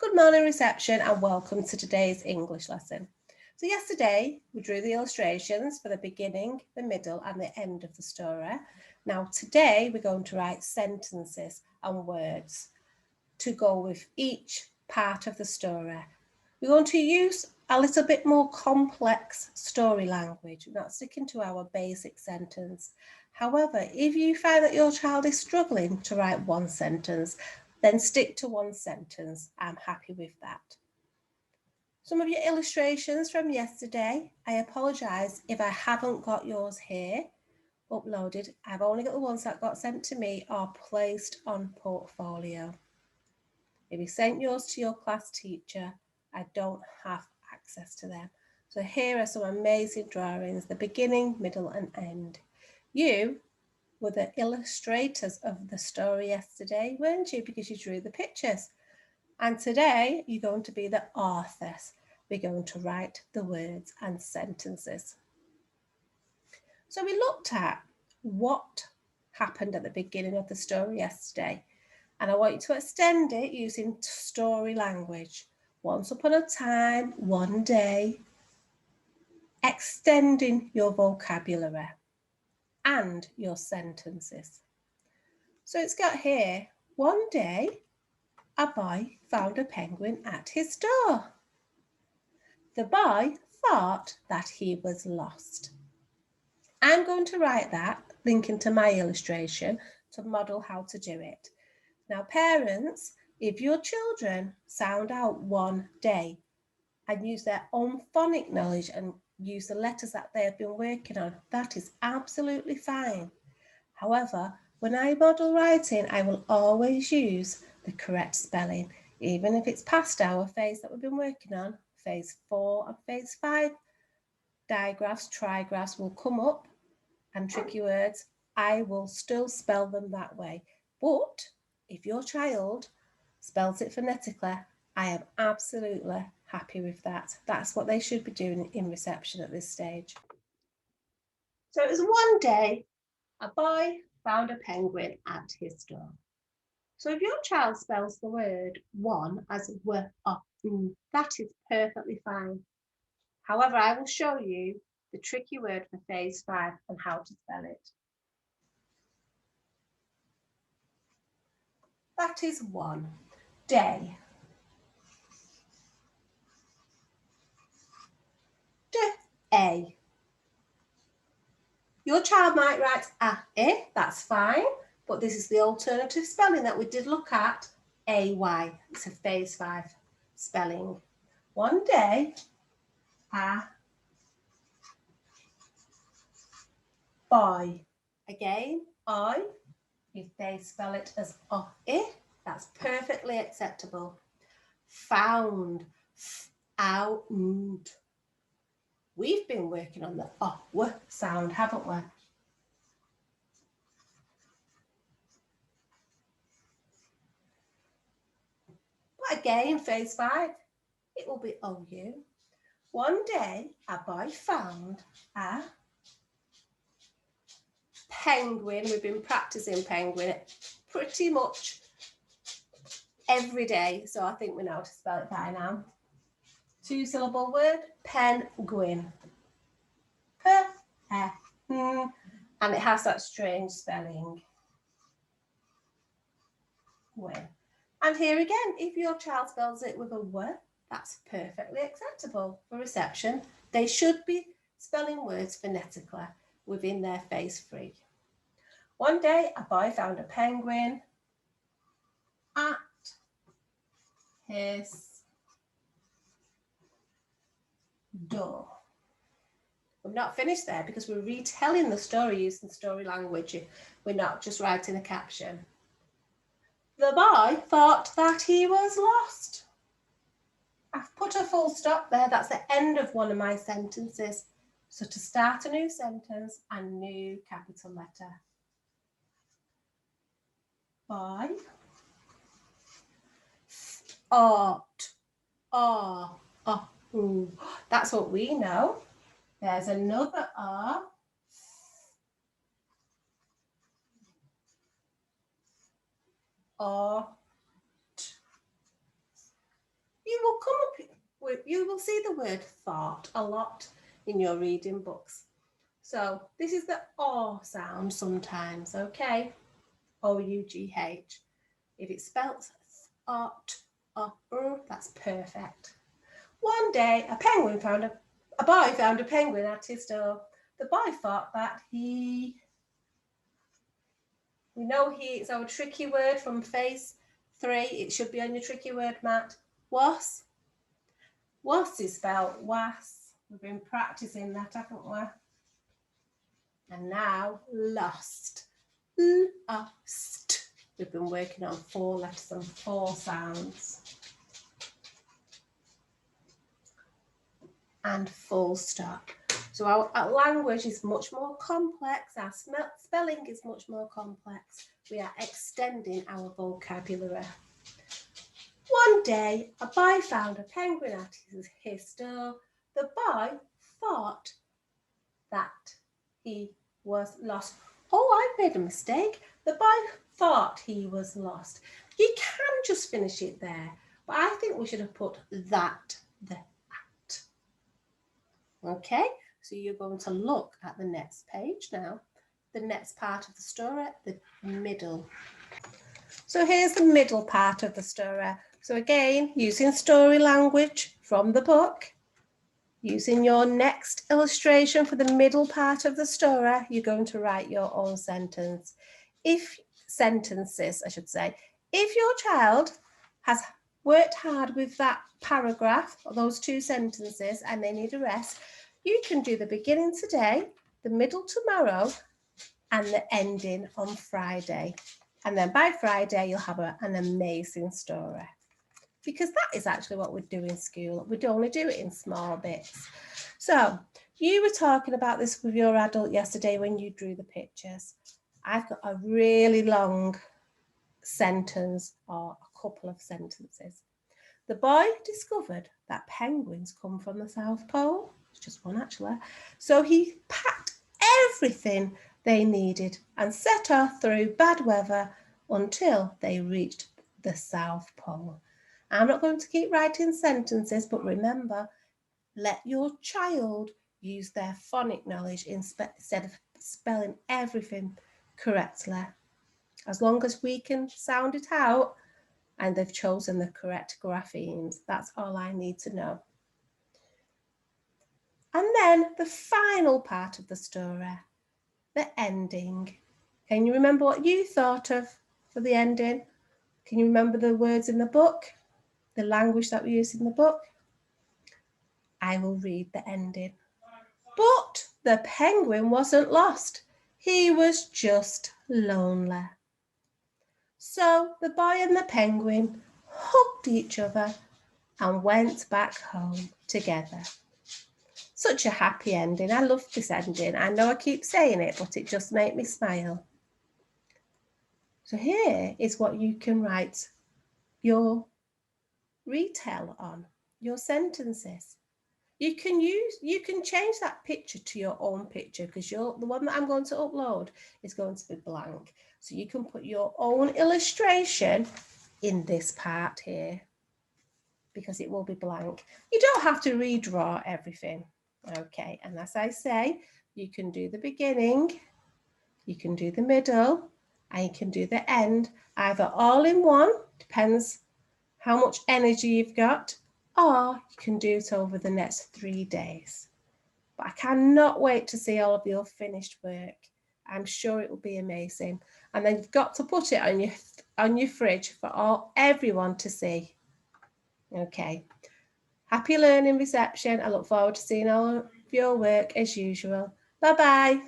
Good morning, reception, and welcome to today's English lesson. So yesterday we drew the illustrations for the beginning, the middle and the end of the story. Now today we're going to write sentences and words to go with each part of the story. We're going to use a little bit more complex story language, not sticking to our basic sentence. However, if you find that your child is struggling to write one sentence, then stick to one sentence. I'm happy with that. Some of your illustrations from yesterday, I apologise if I haven't got yours here uploaded. I've only got the ones that got sent to me or placed on Portfolio. If you sent yours to your class teacher, I don't have access to them. So here are some amazing drawings, the beginning, middle and end. You were the illustrators of the story yesterday, weren't you? Because you drew the pictures. And today you're going to be the authors. We're going to write the words and sentences. So we looked at what happened at the beginning of the story yesterday. And I want you to extend it using story language. Once upon a time, one day, extending your vocabulary and your sentences. So it's got here, one day, a boy found a penguin at his door. The boy thought that he was lost. I'm going to write that, linking to my illustration, to model how to do it. Now, parents, if your children sound out one day and use their own phonic knowledge and use the letters that they have been working on, that is absolutely fine. However, when I model writing, I will always use the correct spelling, even if it's past our phase that we've been working on, phase 4 and phase 5. Digraphs, trigraphs will come up and tricky words. I will still spell them that way. But if your child spells it phonetically, I am absolutely happy with that. That's what they should be doing in reception at this stage. So it was one day, a boy found a penguin at his door. So if your child spells the word one as w, that is perfectly fine. However, I will show you the tricky word for phase 5 and how to spell it. That is one day. D-A. Your child might write a, that's fine, but this is the alternative spelling that we did look at, A-Y. It's a phase 5 spelling. One day, a boy. Again, I, if they spell it as o-I, that's perfectly acceptable. Found, found. We've been working on the o-w sound, haven't we? But again, phase 5, it will be o-u. One day, a boy found a penguin. We've been practicing penguin pretty much every day, so I think we know how to spell it by now. 2-syllable word, penguin. And it has that strange spelling. Win. And here again, if your child spells it with a w, that's perfectly acceptable for reception. They should be spelling words phonetically within their phase 3. One day, a boy found a penguin at his door. We're not finished there because we're retelling the story using story language. We're not just writing a caption. The boy thought that he was lost. I've put a full stop there. That's the end of one of my sentences. So to start a new sentence, a new capital letter. Boy. Ought. Ooh. That's what we know. There's another R. Ought. will come up with, you will see the word thought a lot in your reading books. So this is the O sound sometimes, okay? O-U-G-H. If it's spelt thought, that's perfect. One day, a boy found a penguin at his door. The boy thought that we know it's our tricky word from phase 3. It should be on your tricky word mat. Was. Was is spelled was. We've been practicing that, haven't we? And now lost. Lost. We've been working on 4 letters and 4 sounds. And full stop. So our language is much more complex. Our spelling is much more complex. We are extending our vocabulary. One day, a boy found a penguin at his door. The boy thought that he was lost. Oh, I made a mistake. The boy thought he was lost. You can just finish it there, but I think we should have put that there. Okay, so you're going to look at the next page now, the next part of the story, the middle. So here's the middle part of the story. So again, using story language from the book, using your next illustration for the middle part of the story, you're going to write your own sentences, I should say. If your child has worked hard with that paragraph or those 2 sentences and they need a rest, you can do the beginning today, the middle tomorrow, and the ending on Friday. And then by Friday, you'll have an amazing story. Because that is actually what we do in school. We'd only do it in small bits. So you were talking about this with your adult yesterday when you drew the pictures. I've got a really long sentence or a couple of sentences. The boy discovered that penguins come from the South Pole. It's just one actually. So he packed everything they needed and set off through bad weather until they reached the South Pole. I'm not going to keep writing sentences, but remember, let your child use their phonic knowledge instead of spelling everything correctly. As long as we can sound it out and they've chosen the correct graphemes, that's all I need to know. And then the final part of the story, the ending. Can you remember what you thought of for the ending? Can you remember the words in the book? The language that we use in the book? I will read the ending. But the penguin wasn't lost. He was just lonely. So the boy and the penguin hugged each other and went back home together. Such a happy ending. I love this ending. I know I keep saying it, but it just makes me smile. So here is what you can write your retell on, your sentences. You can change that picture to your own picture because the one that I'm going to upload is going to be blank. So you can put your own illustration in this part here because it will be blank. You don't have to redraw everything. Okay, and as I say, you can do the beginning, you can do the middle, and you can do the end, either all in one, depends how much energy you've got, or you can do it over the next 3 days. But I cannot wait to see all of your finished work. I'm sure it will be amazing. And then you've got to put it on your fridge for everyone to see. Okay. Happy learning reception. I look forward to seeing all of your work as usual. Bye-bye.